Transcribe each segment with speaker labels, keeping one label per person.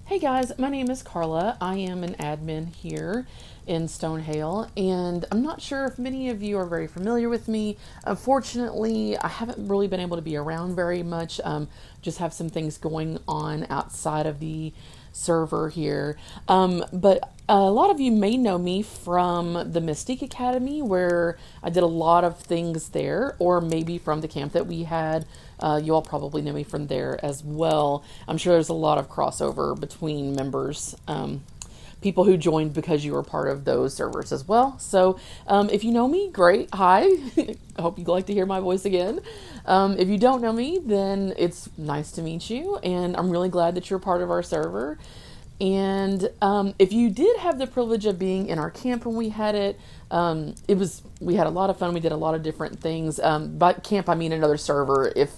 Speaker 1: Hey guys, my name is Carla. I am an admin here in Stonehale, and I'm not sure if many of you are very familiar with me. Unfortunately, I haven't really been able to be around very much. Just have some things going on outside of the server here. But a lot of you may know me from the Mystique Academy, where I did a lot of things there, or maybe from the camp that we had. You all probably know me from there as well. I'm sure there's a lot of crossover between members, people who joined because you were part of those servers as well. So if you know me, great. Hi. I hope you'd like to hear my voice again. If you don't know me, then it's nice to meet you, and I'm really glad that you're part of our server. And if you did have the privilege of being in our camp when we had it, we had a lot of fun. We did a lot of different things. By camp, I mean another server. If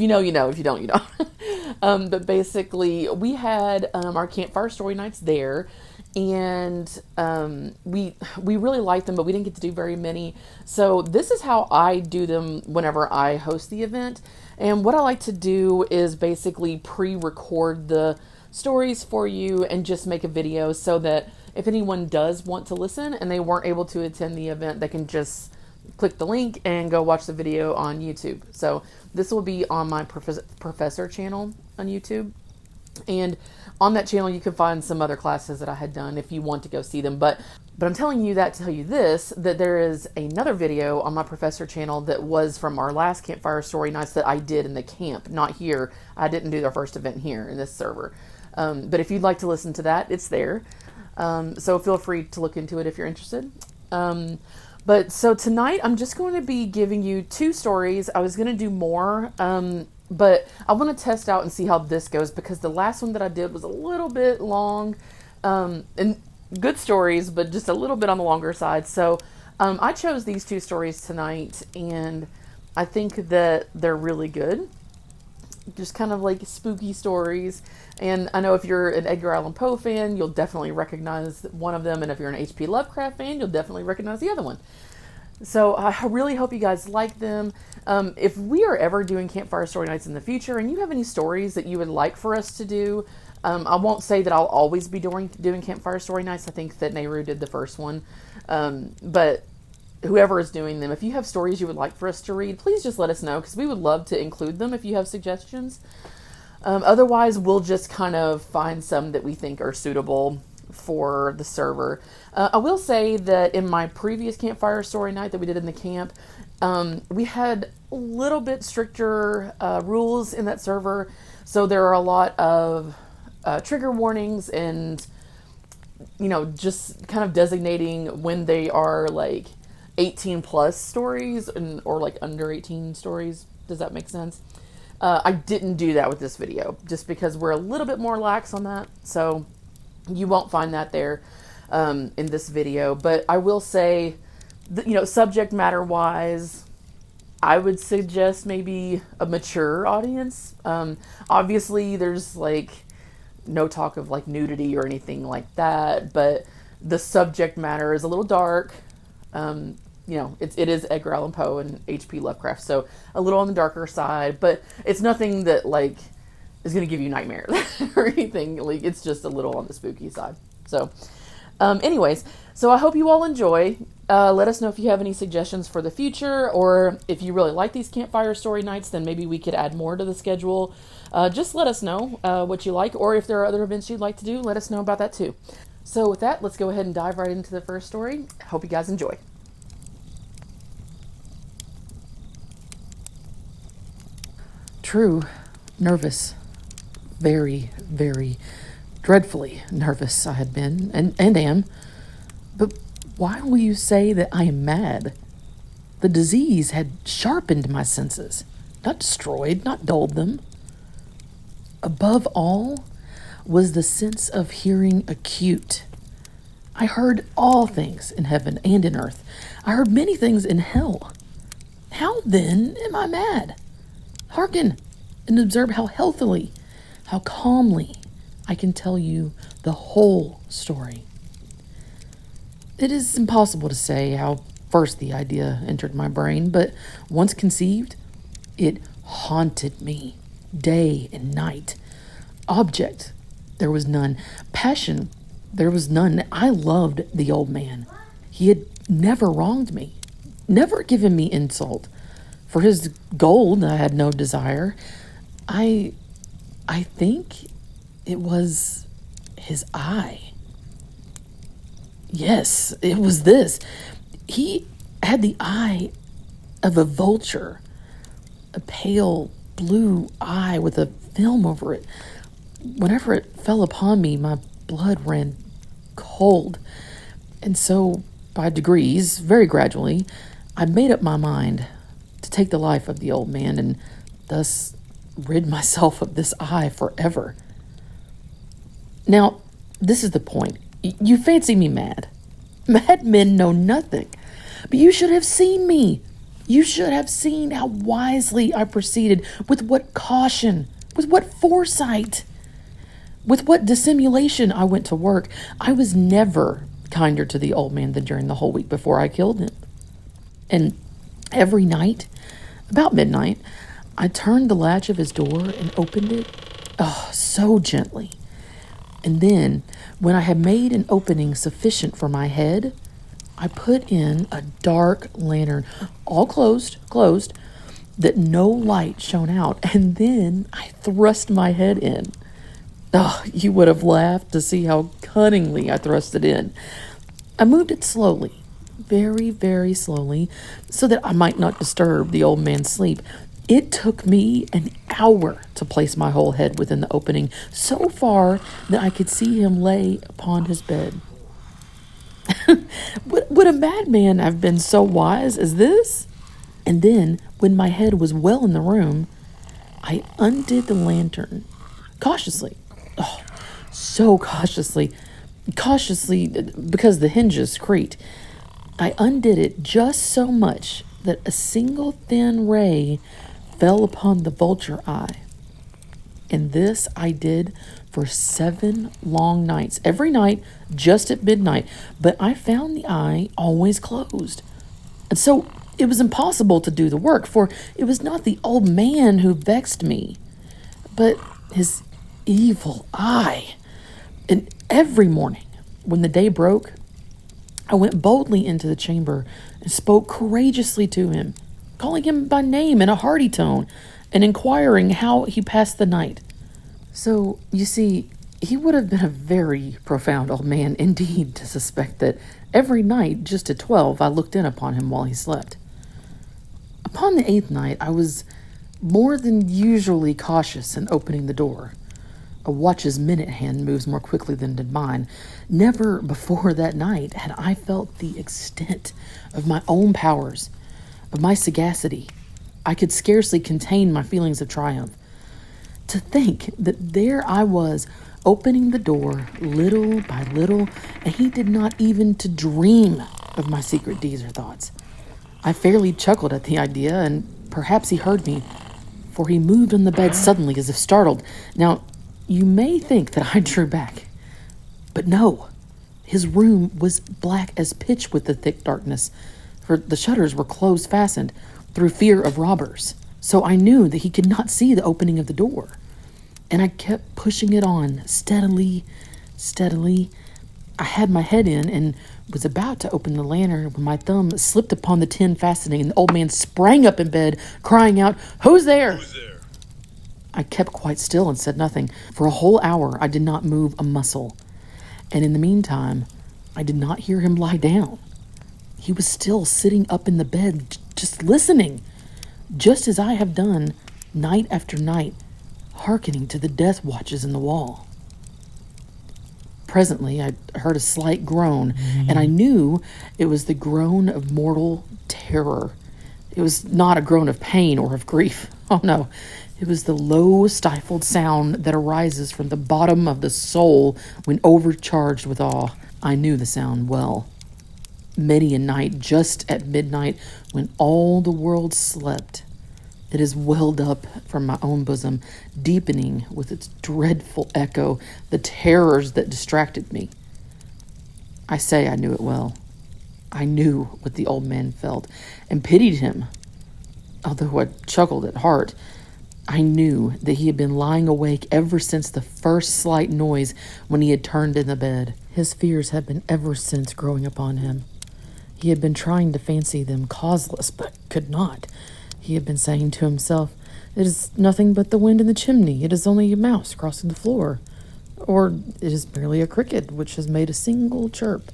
Speaker 1: you know, you know. If you don't, you don't. But basically, we had our campfire story nights there, and we really liked them, but we didn't get to do very many. So this is how I do them whenever I host the event. And what I like to do is basically pre-record the stories for you and just make a video so that if anyone does want to listen and they weren't able to attend the event, they can just click the link and go watch the video on YouTube. So this will be on my professor channel on YouTube. And on that channel, you can find some other classes that I had done if you want to go see them. But I'm telling you that to tell you this, that there is another video on my professor channel that was from our last campfire story nights that I did in the camp, not here. I didn't do the first event here in this server. But if you'd like to listen to that, it's there. So feel free to look into it if you're interested. But so tonight I'm just going to be giving you two stories. I was going to do more, but I want to test out and see how this goes because the last one that I did was a little bit long, and good stories, but just a little bit on the longer side. So I chose these two stories tonight, and I think that they're really good. Just kind of like spooky stories. And I know if you're an Edgar Allan Poe fan, you'll definitely recognize one of them. And if you're an H.P. Lovecraft fan, you'll definitely recognize the other one. So I really hope you guys like them. If we are ever doing campfire story nights in the future and you have any stories that you would like for us to do, I won't say that I'll always be doing campfire story nights. I think that Nehru did the first one. But whoever is doing them, if you have stories you would like for us to read, please just let us know because we would love to include them if you have suggestions. Otherwise, we'll just kind of find some that we think are suitable for the server. I will say that in my previous campfire story night that we did in the camp, we had a little bit stricter rules in that server. So there are a lot of trigger warnings and, just kind of designating when they are like 18 plus stories or like under 18 stories. Does that make sense? I didn't do that with this video just because we're a little bit more lax on that. So you won't find that there in this video. But I will say, subject matter wise, I would suggest maybe a mature audience. Obviously, there's like no talk of like nudity or anything like that. But the subject matter is a little dark. It is Edgar Allan Poe and H.P. Lovecraft, so a little on the darker side, but it's nothing that like is going to give you nightmares or anything. Like it's just a little on the spooky side. So, anyways, so I hope you all enjoy. Let us know if you have any suggestions for the future, or if you really like these campfire story nights, then maybe we could add more to the schedule. Just let us know what you like, or if there are other events you'd like to do, let us know about that too. So with that, let's go ahead and dive right into the first story. Hope you guys enjoy. True, nervous, very, very dreadfully nervous I had been, and am. But why will you say that I am mad? The disease had sharpened my senses, not destroyed, not dulled them. Above all was the sense of hearing acute. I heard all things in heaven and in earth. I heard many things in hell. How then am I mad? Hearken and observe how healthily, how calmly I can tell you the whole story. It is impossible to say how first the idea entered my brain, but once conceived, it haunted me day and night. Object There was none. Passion, there was none. I loved the old man. He had never wronged me, never given me insult. For his gold, I had no desire. I think it was his eye. Yes, it was this. He had the eye of a vulture, a pale blue eye with a film over it. Whenever it fell upon me, my blood ran cold. And so, by degrees, very gradually, I made up my mind to take the life of the old man and thus rid myself of this eye forever. Now, this is the point. You fancy me mad. Mad men know nothing. But you should have seen me. You should have seen how wisely I proceeded, with what caution, with what foresight, with what dissimulation I went to work. I was never kinder to the old man than during the whole week before I killed him. And every night, about midnight, I turned the latch of his door and opened it, oh, so gently. And then, when I had made an opening sufficient for my head, I put in a dark lantern, all closed, that no light shone out, and then I thrust my head in. Oh, you would have laughed to see how cunningly I thrust it in. I moved it slowly, very, very slowly, so that I might not disturb the old man's sleep. It took me an hour to place my whole head within the opening, so far that I could see him lay upon his bed. Would a madman have been so wise as this? And then, when my head was well in the room, I undid the lantern, cautiously. Oh, so cautiously, because the hinges creaked. I undid it just so much that a single thin ray fell upon the vulture eye. And this I did for 7 long nights, every night just at midnight. But I found the eye always closed. And so it was impossible to do the work, for it was not the old man who vexed me, but his evil eye. And every morning, when the day broke, I went boldly into the chamber and spoke courageously to him, calling him by name in a hearty tone, and inquiring how he passed the night. So, you see, he would have been a very profound old man indeed to suspect that every night, just at 12, I looked in upon him while he slept. Upon the 8th night, I was more than usually cautious in opening the door. A watch's minute hand moves more quickly than did mine. Never before that night had I felt the extent of my own powers, of my sagacity. I could scarcely contain my feelings of triumph. To think that there I was, opening the door little by little, and he did not even to dream of my secret deeds or thoughts. I fairly chuckled at the idea, and perhaps he heard me, for he moved on the bed suddenly as if startled. Now, you may think that I drew back, but no. His room was black as pitch with the thick darkness, for the shutters were closed fastened through fear of robbers. So I knew that he could not see the opening of the door. And I kept pushing it on, steadily. I had my head in and was about to open the lantern when my thumb slipped upon the tin fastening, and the old man sprang up in bed, crying out, "Who's there?"
Speaker 2: Who's there?
Speaker 1: I kept quite still and said nothing. For a whole hour I did not move a muscle. And in the meantime, I did not hear him lie down. He was still sitting up in the bed, just listening, just as I have done night after night, hearkening to the death watches in the wall. Presently, I heard a slight groan, and I knew it was the groan of mortal terror. It was not a groan of pain or of grief. Oh, no. It was the low, stifled sound that arises from the bottom of the soul when overcharged with awe. I knew the sound well. Many a night, just at midnight, when all the world slept, it has welled up from my own bosom, deepening with its dreadful echo the terrors that distracted me. I say I knew it well. I knew what the old man felt, and pitied him, although I chuckled at heart. I knew that he had been lying awake ever since the first slight noise when he had turned in the bed. His fears had been ever since growing upon him. He had been trying to fancy them causeless, but could not. He had been saying to himself, "It is nothing but the wind in the chimney. It is only a mouse crossing the floor. Or it is merely a cricket which has made a single chirp."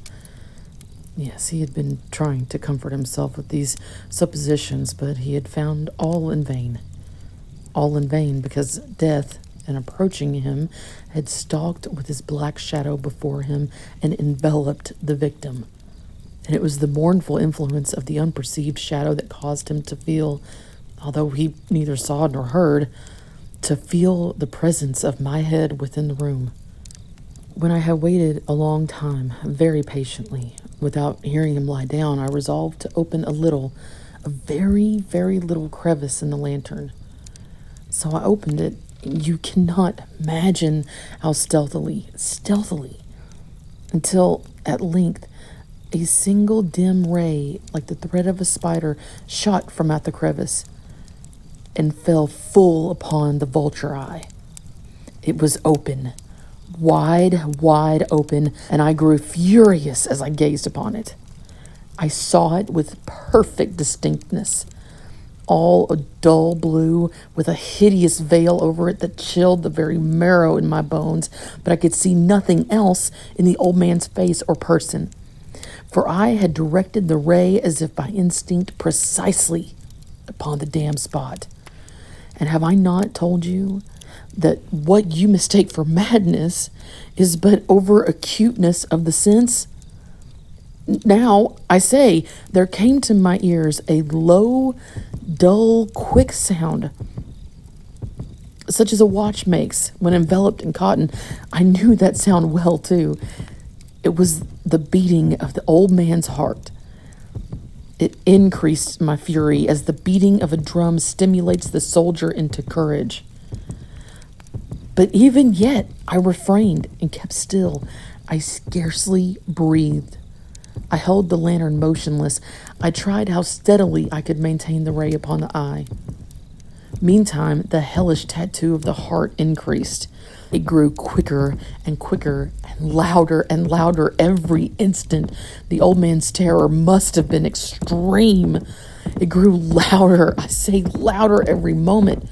Speaker 1: Yes, he had been trying to comfort himself with these suppositions, but he had found all in vain. All in vain, because death, in approaching him, had stalked with his black shadow before him and enveloped the victim. And it was the mournful influence of the unperceived shadow that caused him to feel, although he neither saw nor heard, to feel the presence of my head within the room. When I had waited a long time, very patiently, without hearing him lie down, I resolved to open a very, very little crevice in the lantern. So I opened it. You cannot imagine how stealthily, until at length a single dim ray, like the thread of a spider, shot from out the crevice and fell full upon the vulture eye. It was open, wide open, and I grew furious as I gazed upon it. I saw it with perfect distinctness, all a dull blue, with a hideous veil over it that chilled the very marrow in my bones, but I could see nothing else in the old man's face or person, for I had directed the ray as if by instinct precisely upon the damned spot. And have I not told you that what you mistake for madness is but over acuteness of the sense? Now, I say, there came to my ears a low, dull, quick sound, such as a watch makes when enveloped in cotton. I knew that sound well, too. It was the beating of the old man's heart. It increased my fury as the beating of a drum stimulates the soldier into courage. But even yet, I refrained and kept still. I scarcely breathed. I held the lantern motionless. I tried how steadily I could maintain the ray upon the eye. Meantime, the hellish tattoo of the heart increased. It grew quicker and quicker and louder every instant. The old man's terror must have been extreme. It grew louder, I say louder every moment.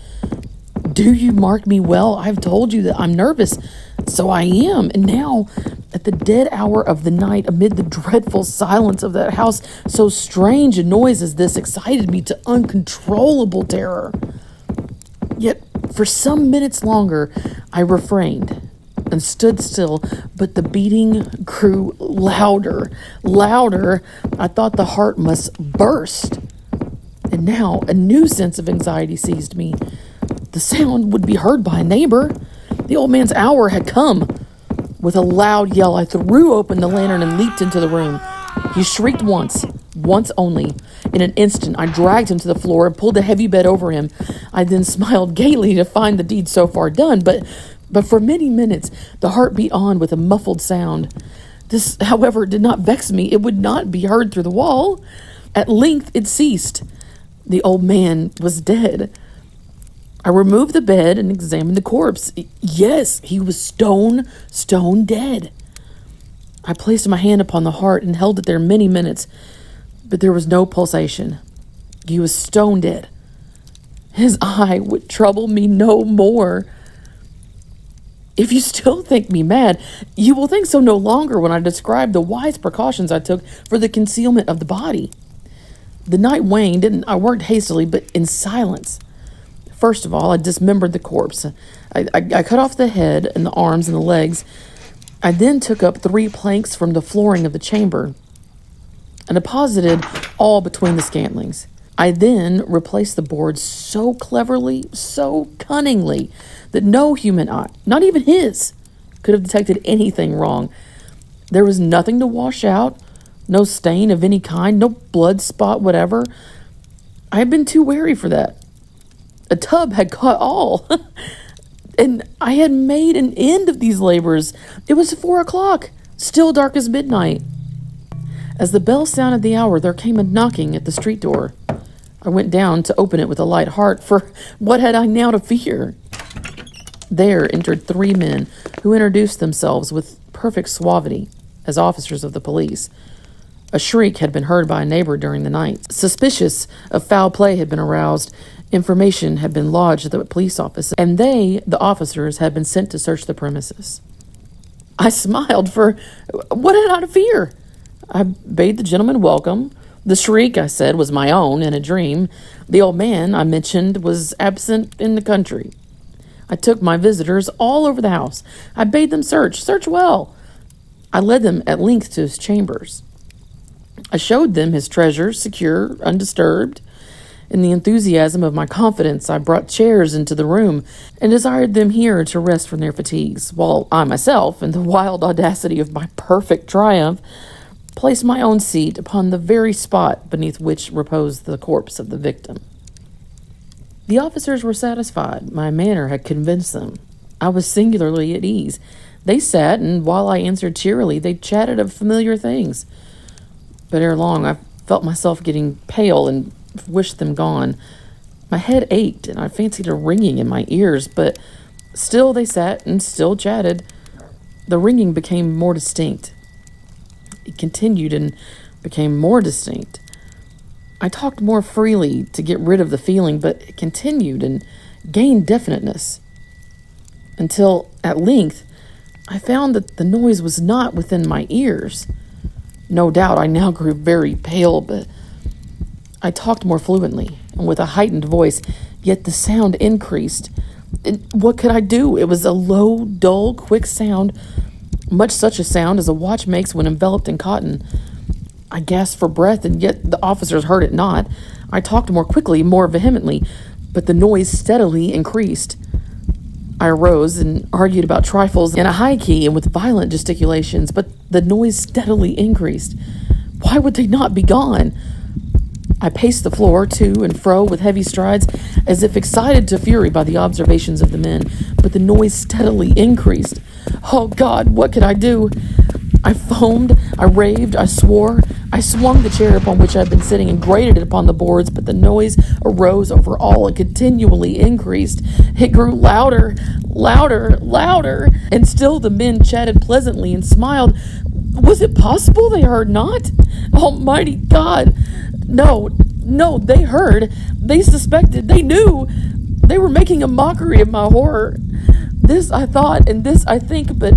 Speaker 1: Do you mark me well? I've told you that I'm nervous. So I am. And now, at the dead hour of the night, amid the dreadful silence of that house, so strange a noise as this excited me to uncontrollable terror. Yet, for some minutes longer, I refrained and stood still, but the beating grew louder. I thought the heart must burst. And now, a new sense of anxiety seized me. The sound would be heard by a neighbor. The old man's hour had come. With a loud yell, I threw open the lantern and leaped into the room. He shrieked once only. In an instant, I dragged him to the floor and pulled the heavy bed over him. I then smiled gaily to find the deed so far done, but for many minutes, the heart beat on with a muffled sound. This, however, did not vex me. It would not be heard through the wall. At length, it ceased. The old man was dead. I removed the bed and examined the corpse. Yes, he was stone dead. I placed my hand upon the heart and held it there many minutes, but there was no pulsation. He was stone dead. His eye would trouble me no more. If you still think me mad, you will think so no longer when I describe the wise precautions I took for the concealment of the body. The night waned, and I worked hastily, but in silence. First of all, I dismembered the corpse. I cut off the head and the arms and the legs. I then took up 3 planks from the flooring of the chamber and deposited all between the scantlings. I then replaced the boards so cleverly, so cunningly, that no human eye, not even his, could have detected anything wrong. There was nothing to wash out, no stain of any kind, no blood spot whatever. I had been too wary for that. A tub had caught all, and I had made an end of these labors. It was 4 o'clock, still dark as midnight. As the bell sounded the hour, there came a knocking at the street door. I went down to open it with a light heart, for what had I now to fear? There entered 3 men who introduced themselves with perfect suavity as officers of the police. A shriek had been heard by a neighbor during the night. Suspicious of foul play had been aroused. Information had been lodged at the police office, and they, the officers, had been sent to search the premises. I smiled, for what had I to fear? I bade the gentleman welcome. The shriek, I said, was my own in a dream. The old man, I mentioned, was absent in the country. I took my visitors all over the house. I bade them search well. I led them at length to his chambers. I showed them his treasures, secure, undisturbed. In the enthusiasm of my confidence, I brought chairs into the room and desired them here to rest from their fatigues, while I myself, in the wild audacity of my perfect triumph, placed my own seat upon the very spot beneath which reposed the corpse of the victim. The officers were satisfied. My manner had convinced them. I was singularly at ease. They sat, and while I answered cheerily, they chatted of familiar things. But ere long, I felt myself getting pale and wished them gone. My head ached, and I fancied a ringing in my ears, but still they sat and still chatted. The ringing became more distinct. It continued and became more distinct. I talked more freely to get rid of the feeling, but it continued and gained definiteness, until, at length, I found that the noise was not within my ears. No doubt I now grew very pale, but I talked more fluently and with a heightened voice, yet the sound increased. What could I do? It was a low, dull, quick sound, much such a sound as a watch makes when enveloped in cotton. I gasped for breath, and yet the officers heard it not. I talked more quickly, more vehemently, but the noise steadily increased. I arose and argued about trifles in a high key and with violent gesticulations, but the noise steadily increased. Why would they not be gone? I paced the floor to and fro with heavy strides, as if excited to fury by the observations of the men, but the noise steadily increased. Oh God, what could I do? I foamed, I raved, I swore. I swung the chair upon which I had been sitting and grated it upon the boards, but the noise arose over all and continually increased. It grew louder, and still the men chatted pleasantly and smiled. Was it possible they heard not? Almighty God! No, they heard. They suspected. They knew. They were making a mockery of my horror. This I thought, and this I think, but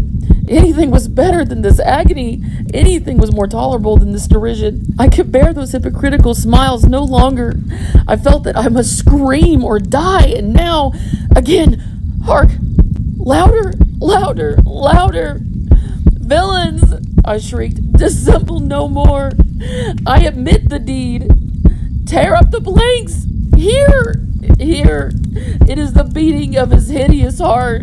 Speaker 1: anything was better than this agony. Anything was more tolerable than this derision. I could bear those hypocritical smiles no longer. I felt that I must scream or die, and now, again, hark! Louder! Villains! I shrieked. Dissemble no more. I admit the deed. Tear up the blanks. Here. It is the beating of his hideous heart.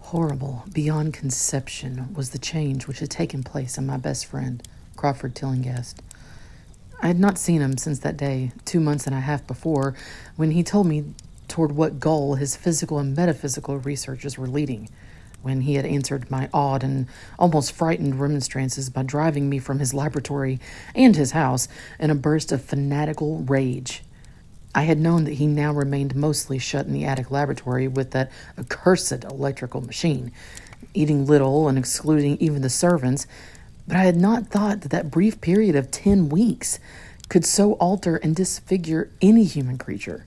Speaker 1: Horrible, beyond conception, was the change which had taken place in my best friend, Crawford Tillinghast. I had not seen him since that day, 2 months and a half before, when he told me toward what goal his physical and metaphysical researches were leading, when he had answered my awed and almost frightened remonstrances by driving me from his laboratory and his house in a burst of fanatical rage. I had known that he now remained mostly shut in the attic laboratory with that accursed electrical machine, eating little and excluding even the servants, but I had not thought that that brief period of 10 weeks could so alter and disfigure any human creature.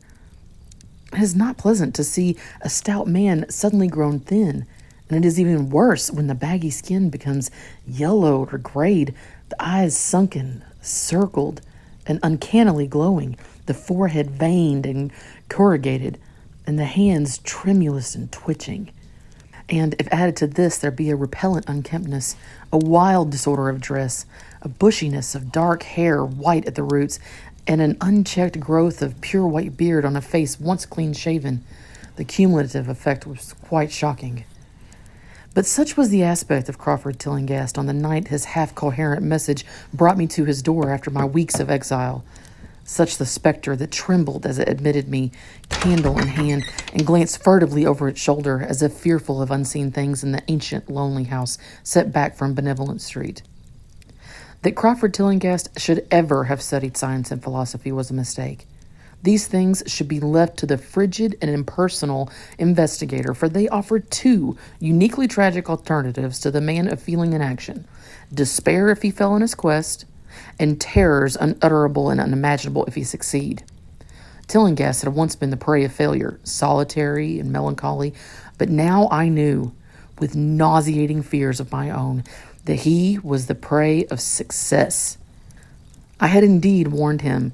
Speaker 1: It is not pleasant to see a stout man suddenly grown thin, and it is even worse when the baggy skin becomes yellowed or grayed, the eyes sunken, circled, and uncannily glowing, the forehead veined and corrugated, and the hands tremulous and twitching. And if added to this there be a repellent unkemptness, a wild disorder of dress, a bushiness of dark hair white at the roots, and an unchecked growth of pure white beard on a face once clean-shaven, the cumulative effect was quite shocking. But such was the aspect of Crawford Tillinghast on the night his half-coherent message brought me to his door after my weeks of exile. such the specter that trembled as it admitted me, candle in hand, and glanced furtively over its shoulder as if fearful of unseen things in the ancient, lonely house set back from Benevolent Street. That Crawford Tillinghast should ever have studied science and philosophy was a mistake. These things should be left to the frigid and impersonal investigator, for they offered two uniquely tragic alternatives to the man of feeling and action: despair if he fell on his quest, and terrors unutterable and unimaginable if he succeed. Tillinghast had once been the prey of failure, solitary and melancholy, but now I knew, with nauseating fears of my own, that he was the prey of success. I had indeed warned him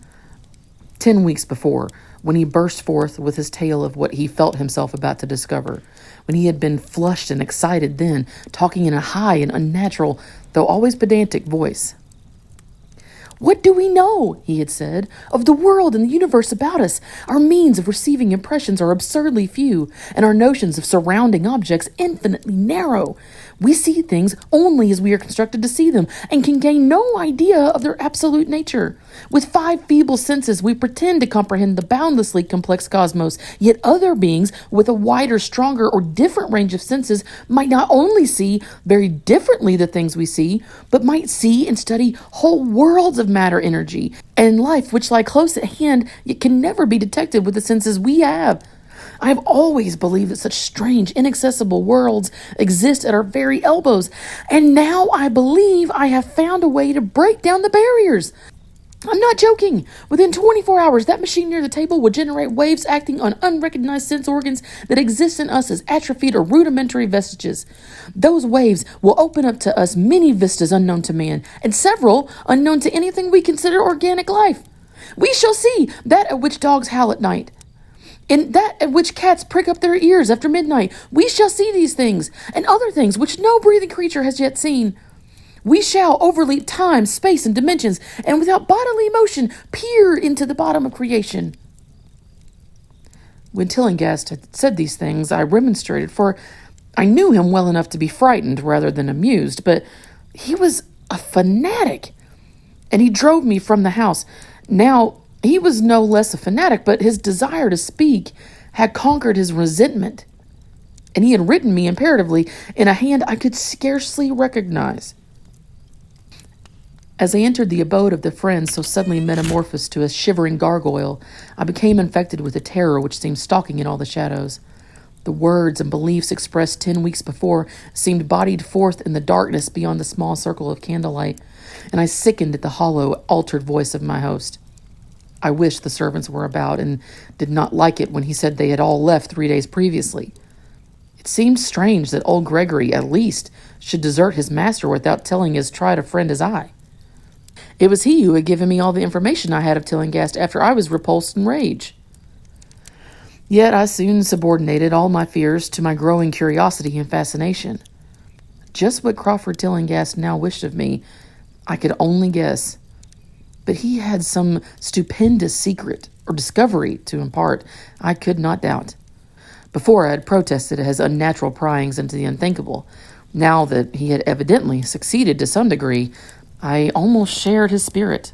Speaker 1: 10 weeks before, when he burst forth with his tale of what he felt himself about to discover, when he had been flushed and excited then, talking in a high and unnatural, though always pedantic voice. "What do we know," he had said, "of the world and the universe about us? Our means of receiving impressions are absurdly few, and our notions of surrounding objects infinitely narrow. We see things only as we are constructed to see them, and can gain no idea of their absolute nature. With 5 feeble senses, we pretend to comprehend the boundlessly complex cosmos, yet other beings with a wider, stronger, or different range of senses might not only see very differently the things we see, but might see and study whole worlds of matter, energy, and life which lie close at hand, yet can never be detected with the senses we have. I have always believed that such strange, inaccessible worlds exist at our very elbows, and now I believe I have found a way to break down the barriers. I'm not joking. Within 24 hours, that machine near the table would generate waves acting on unrecognized sense organs that exist in us as atrophied or rudimentary vestiges. Those waves will open up to us many vistas unknown to man, and several unknown to anything we consider organic life. We shall see that at which dogs howl at night, and that at which cats prick up their ears after midnight. We shall see these things, and other things which no breathing creature has yet seen. We shall overleap time, space, and dimensions, and without bodily motion peer into the bottom of creation." When Tillinghast had said these things, I remonstrated, for I knew him well enough to be frightened rather than amused, but he was a fanatic, and he drove me from the house. Now, he was no less a fanatic, but his desire to speak had conquered his resentment, and he had written me imperatively in a hand I could scarcely recognize. As I entered the abode of the friend so suddenly metamorphosed to a shivering gargoyle, I became infected with a terror which seemed stalking in all the shadows. The words and beliefs expressed 10 weeks before seemed bodied forth in the darkness beyond the small circle of candlelight, and I sickened at the hollow, altered voice of my host. I wished the servants were about, and did not like it when he said they had all left 3 days previously. It seemed strange that old Gregory, at least, should desert his master without telling as tried a friend as I. It was he who had given me all the information I had of Tillinghast after I was repulsed in rage. Yet I soon subordinated all my fears to my growing curiosity and fascination. Just what Crawford Tillinghast now wished of me, I could only guess. But he had some stupendous secret or discovery to impart, I could not doubt. Before I had protested his unnatural pryings into the unthinkable. Now that he had evidently succeeded to some degree, I almost shared his spirit.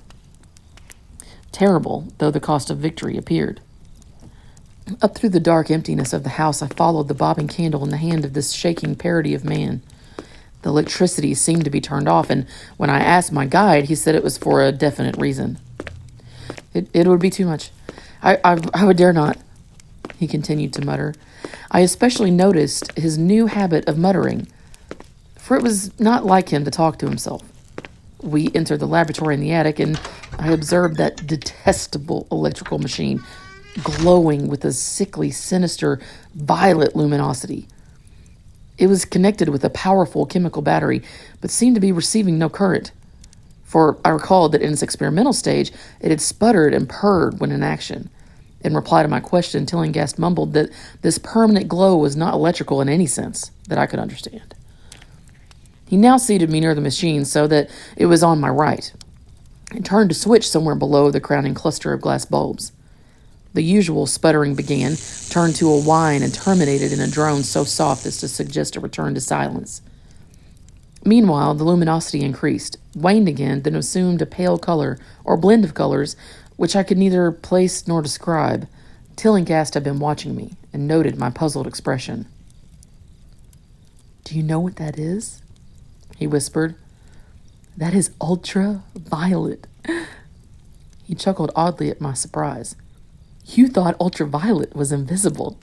Speaker 1: Terrible though the cost of victory appeared. Up through the dark emptiness of the house, I followed the bobbing candle in the hand of this shaking parody of man. The electricity seemed to be turned off, and when I asked my guide, he said it was for a definite reason. It would be too much. I would dare not, he continued to mutter. I especially noticed his new habit of muttering, for it was not like him to talk to himself. We entered the laboratory in the attic, and I observed that detestable electrical machine glowing with a sickly, sinister, violet luminosity. It was connected with a powerful chemical battery, but seemed to be receiving no current, for I recalled that in its experimental stage it had sputtered and purred when in action. In reply to my question, Tillinghast mumbled that this permanent glow was not electrical in any sense that I could understand. He now seated me near the machine so that it was on my right, and turned a switch somewhere below the crowning cluster of glass bulbs. The usual sputtering began, turned to a whine, and terminated in a drone so soft as to suggest a return to silence. Meanwhile, the luminosity increased, waned again, then assumed a pale color, or blend of colors, which I could neither place nor describe. Tillinghast had been watching me and noted my puzzled expression. "Do you know what that is?" he whispered. "That is ultraviolet." He chuckled oddly at my surprise. "You thought ultraviolet was invisible.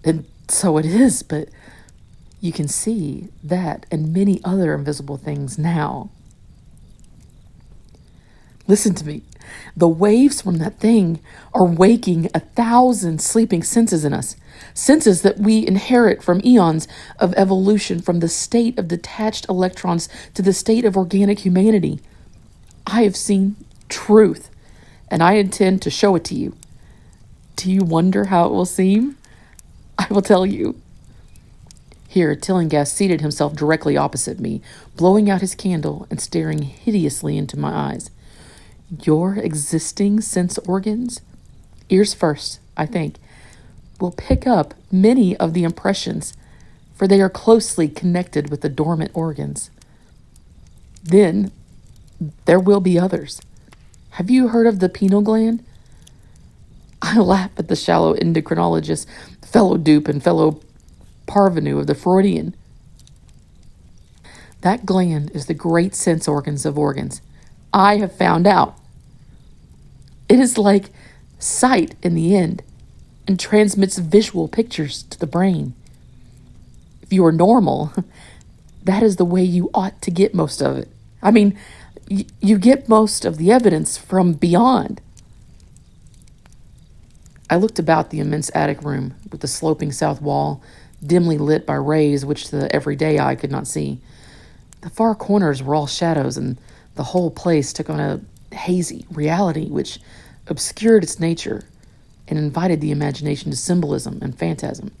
Speaker 1: And so it is, but you can see that and many other invisible things now. Listen to me. The waves from that thing are waking 1,000 sleeping senses in us, senses that we inherit from eons of evolution, from the state of detached electrons to the state of organic humanity. I have seen truth, and I intend to show it to you. Do you wonder how it will seem? I will tell you." Here, Tillinghast seated himself directly opposite me, blowing out his candle and staring hideously into my eyes. "Your existing sense organs, ears first, I think, will pick up many of the impressions, for they are closely connected with the dormant organs. Then there will be others. Have you heard of the pineal gland?" I laugh at the shallow endocrinologist, fellow dupe and fellow parvenu of the Freudian. That gland is the great sense organs of organs. I have found out. It is like sight in the end and transmits visual pictures to the brain. If you are normal, that is the way you ought to get most of it. I mean, you get most of the evidence from beyond. I looked about the immense attic room with the sloping south wall, dimly lit by rays which the everyday eye could not see. The far corners were all shadows, and the whole place took on a hazy reality which obscured its nature and invited the imagination to symbolism and phantasm.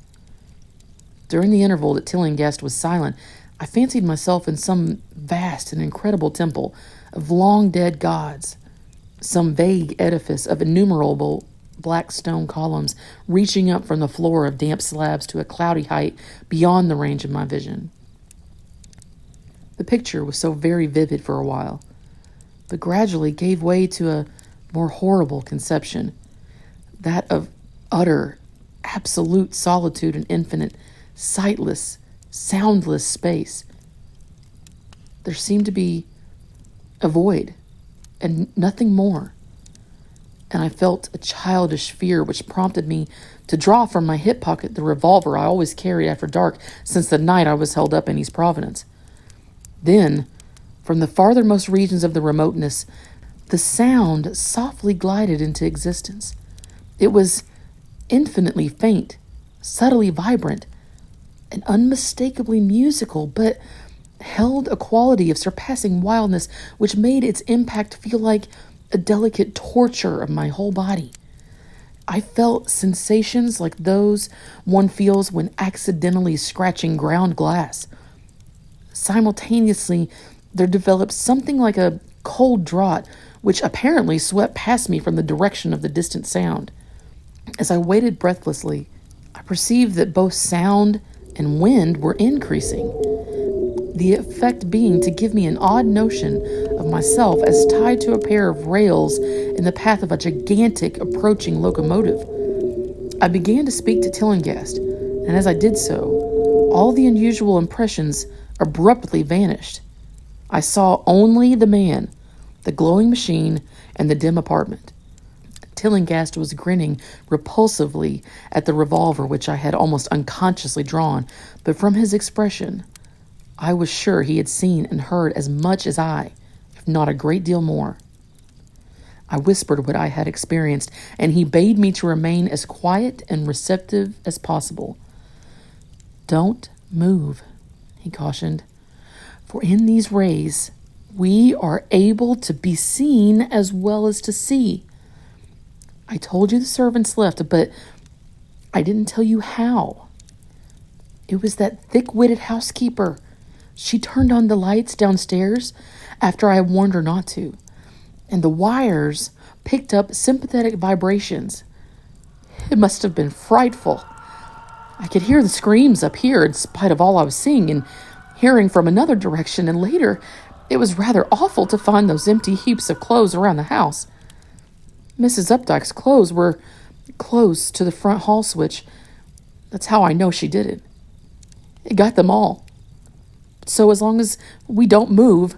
Speaker 1: During the interval that Tillinghast was silent, I fancied myself in some vast and incredible temple of long-dead gods, some vague edifice of innumerable black stone columns reaching up from the floor of damp slabs to a cloudy height beyond the range of my vision. The picture was so very vivid for a while, but gradually gave way to a more horrible conception, that of utter, absolute solitude and infinite, sightless, soundless space. There seemed to be a void and nothing more. And I felt a childish fear which prompted me to draw from my hip pocket the revolver I always carried after dark since the night I was held up in East Providence. Then, from the farthermost regions of the remoteness, the sound softly glided into existence. It was infinitely faint, subtly vibrant, and unmistakably musical, but held a quality of surpassing wildness which made its impact feel like a delicate torture of my whole body. I felt sensations like those one feels when accidentally scratching ground glass. Simultaneously, there developed something like a cold draught, which apparently swept past me from the direction of the distant sound. As I waited breathlessly, I perceived that both sound and wind were increasing, the effect being to give me an odd notion of myself as tied to a pair of rails in the path of a gigantic approaching locomotive. I began to speak to Tillinghast, and as I did so, all the unusual impressions abruptly vanished. I saw only the man, the glowing machine, and the dim apartment. Tillinghast was grinning repulsively at the revolver which I had almost unconsciously drawn, but from his expression, I was sure he had seen and heard as much as I, if not a great deal more. I whispered what I had experienced, and he bade me to remain as quiet and receptive as possible. "Don't move," he cautioned, "for in these rays we are able to be seen as well as to see. I told you the servants left, but I didn't tell you how. It was that thick-witted housekeeper. She turned on the lights downstairs after I warned her not to, and the wires picked up sympathetic vibrations. It must have been frightful. I could hear the screams up here in spite of all I was seeing and hearing from another direction, and later it was rather awful to find those empty heaps of clothes around the house. Mrs. Updike's clothes were close to the front hall switch. That's how I know she did it. It got them all. So as long as we don't move,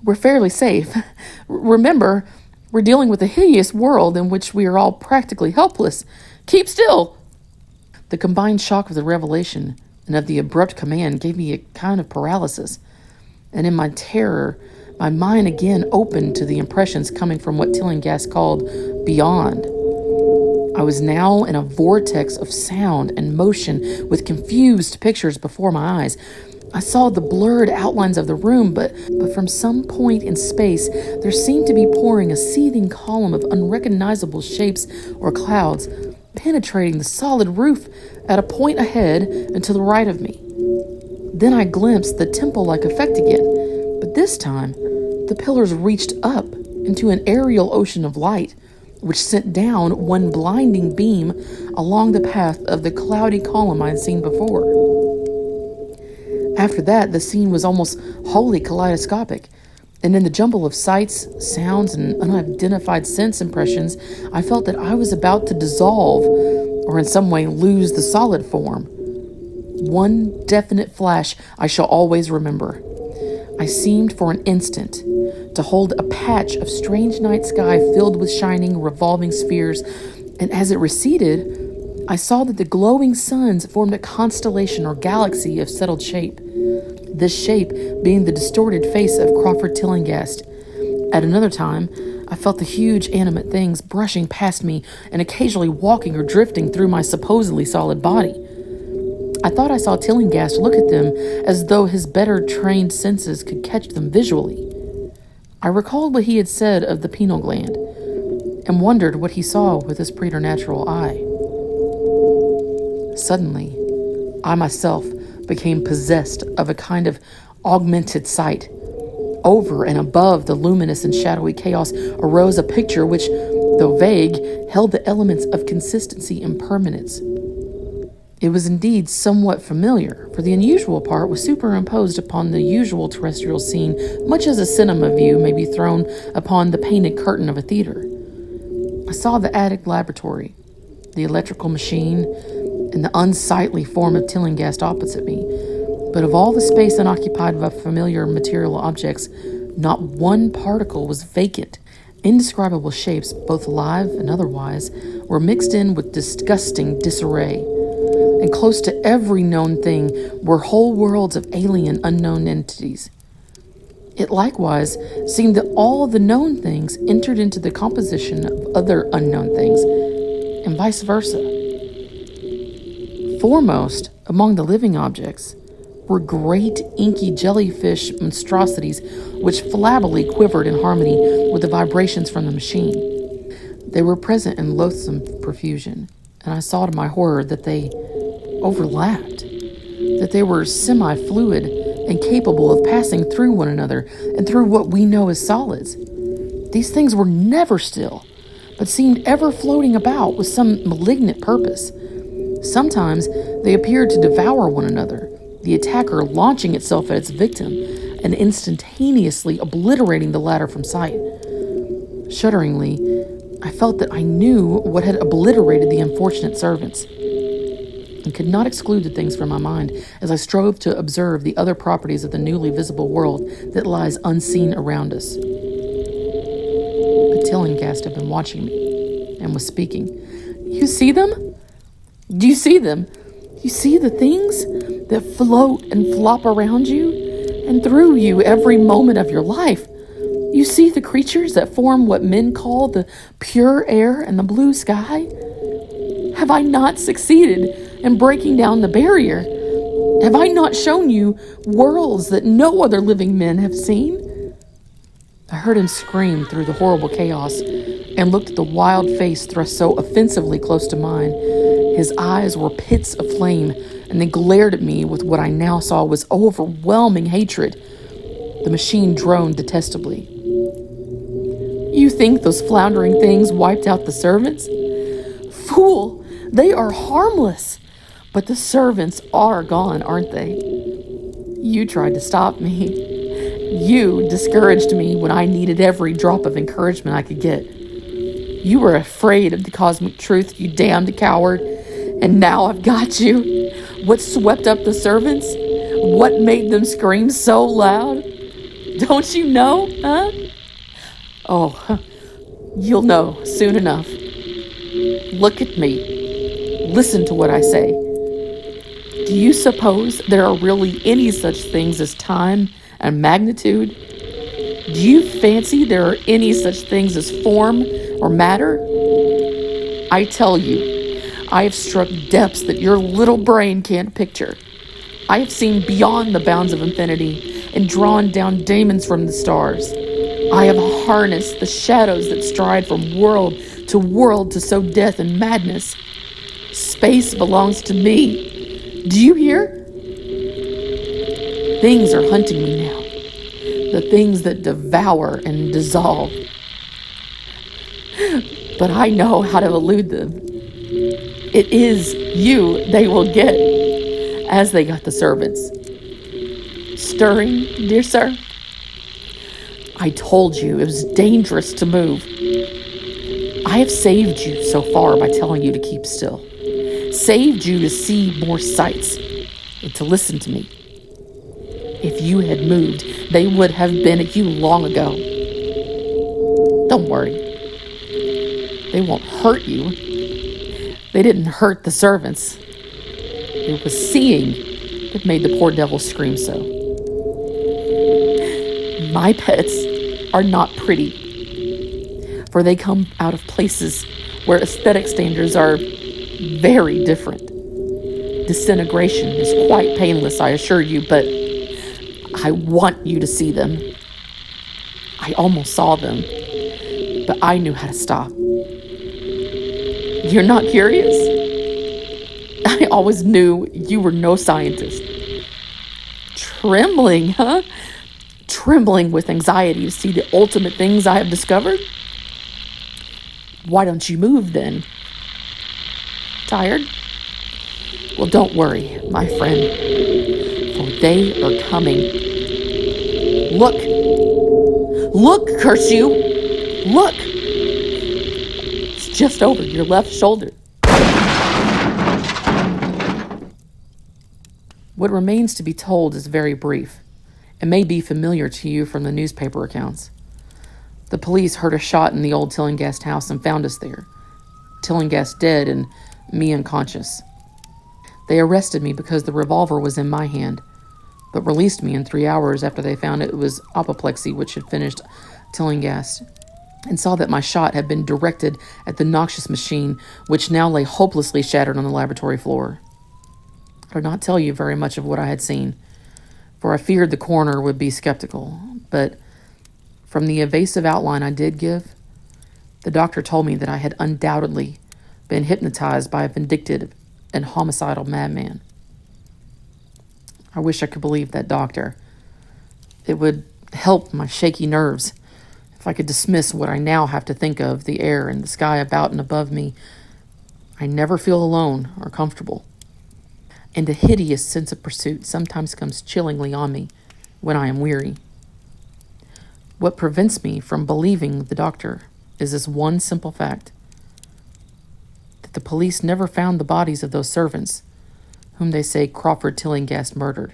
Speaker 1: we're fairly safe. Remember, we're dealing with a hideous world in which we are all practically helpless. Keep still! The combined shock of the revelation and of the abrupt command gave me a kind of paralysis. And in my terror, my mind again opened to the impressions coming from what Tillinghast called beyond. I was now in a vortex of sound and motion with confused pictures before my eyes. I saw the blurred outlines of the room, but from some point in space, there seemed to be pouring a seething column of unrecognizable shapes or clouds, penetrating the solid roof at a point ahead and to the right of me. Then I glimpsed the temple-like effect again, but this time, the pillars reached up into an aerial ocean of light, which sent down one blinding beam along the path of the cloudy column I'd seen before. After that, the scene was almost wholly kaleidoscopic, and in the jumble of sights, sounds, and unidentified sense impressions, I felt that I was about to dissolve or in some way lose the solid form. One definite flash I shall always remember. I seemed for an instant to hold a patch of strange night sky filled with shining, revolving spheres, and as it receded, I saw that the glowing suns formed a constellation or galaxy of settled shape, this shape being the distorted face of Crawford Tillinghast. At another time, I felt the huge animate things brushing past me and occasionally walking or drifting through my supposedly solid body. I thought I saw Tillinghast look at them as though his better trained senses could catch them visually. I recalled what he had said of the pineal gland and wondered what he saw with his preternatural eye. Suddenly, I myself became possessed of a kind of augmented sight. Over and above the luminous and shadowy chaos arose a picture which, though vague, held the elements of consistency and permanence. It was indeed somewhat familiar, for the unusual part was superimposed upon the usual terrestrial scene, much as a cinema view may be thrown upon the painted curtain of a theater. I saw the attic laboratory, the electrical machine, and the unsightly form of Tillinghast opposite me, but of all the space unoccupied by familiar material objects, not one particle was vacant. Indescribable shapes, both alive and otherwise, were mixed in with disgusting disarray. And close to every known thing were whole worlds of alien, unknown entities. It likewise seemed that all the known things entered into the composition of other unknown things, and vice versa. Foremost among the living objects were great inky jellyfish monstrosities which flabbily quivered in harmony with the vibrations from the machine. They were present in loathsome profusion, and I saw to my horror that they overlapped, that they were semi-fluid and capable of passing through one another and through what we know as solids. These things were never still, but seemed ever floating about with some malignant purpose. Sometimes they appeared to devour one another, the attacker launching itself at its victim and instantaneously obliterating the latter from sight. Shudderingly, I felt that I knew what had obliterated the unfortunate servants, and could not exclude the things from my mind as I strove to observe the other properties of the newly visible world that lies unseen around us. But Tillinghast had been watching me and was speaking. "You see them? Do you see them? You see the things that float and flop around you and through you every moment of your life? You see the creatures that form what men call the pure air and the blue sky? Have I not succeeded in breaking down the barrier? Have I not shown you worlds that no other living men have seen?" I heard him scream through the horrible chaos and looked at the wild face thrust so offensively close to mine. His eyes were pits of flame, and they glared at me with what I now saw was overwhelming hatred. The machine droned detestably. "You think those floundering things wiped out the servants? Fool! They are harmless. But the servants are gone, aren't they? You tried to stop me. You discouraged me when I needed every drop of encouragement I could get. You were afraid of the cosmic truth, you damned coward. And now I've got you. What swept up the servants? What made them scream so loud? Don't you know, huh? Oh, you'll know soon enough. Look at me. Listen to what I say. Do you suppose there are really any such things as time and magnitude? Do you fancy there are any such things as form or matter? I tell you, I have struck depths that your little brain can't picture. I have seen beyond the bounds of infinity and drawn down demons from the stars. I have harnessed the shadows that stride from world to sow death and madness. Space belongs to me. Do you hear? Things are hunting me now. The things that devour and dissolve. But I know how to elude them. It is you they will get, as they got the servants. Stirring, dear sir? I told you it was dangerous to move. I have saved you so far by telling you to keep still. Saved you to see more sights and to listen to me. If you had moved, they would have been at you long ago. Don't worry. They won't hurt you. They didn't hurt the servants. It was seeing that made the poor devil scream so. My pets are not pretty, for they come out of places where aesthetic standards are very different. Disintegration is quite painless, I assure you, but I want you to see them. I almost saw them, but I knew how to stop. You're not curious? I always knew you were no scientist. Trembling, huh? Trembling with anxiety to see the ultimate things I have discovered? Why don't you move then? Tired? Well, don't worry, my friend, for they are coming. Look! Look, curse you! Look! It's just over your left shoulder. What remains to be told is very brief. It may be familiar to you from the newspaper accounts. The police heard a shot in the old Tillinghast house and found us there. Tillinghast dead and me unconscious. They arrested me because the revolver was in my hand, but released me in 3 hours after they found it was apoplexy which had finished Tillinghast, and saw that my shot had been directed at the noxious machine which now lay hopelessly shattered on the laboratory floor. I did not tell you very much of what I had seen, for I feared the coroner would be skeptical, but from the evasive outline I did give, the doctor told me that I had undoubtedly been hypnotized by a vindictive and homicidal madman. I wish I could believe that doctor. It would help my shaky nerves if I could dismiss what I now have to think of, the air and the sky about and above me. I never feel alone or comfortable, and a hideous sense of pursuit sometimes comes chillingly on me when I am weary. What prevents me from believing the doctor is this one simple fact, that the police never found the bodies of those servants whom they say Crawford Tillinghast murdered.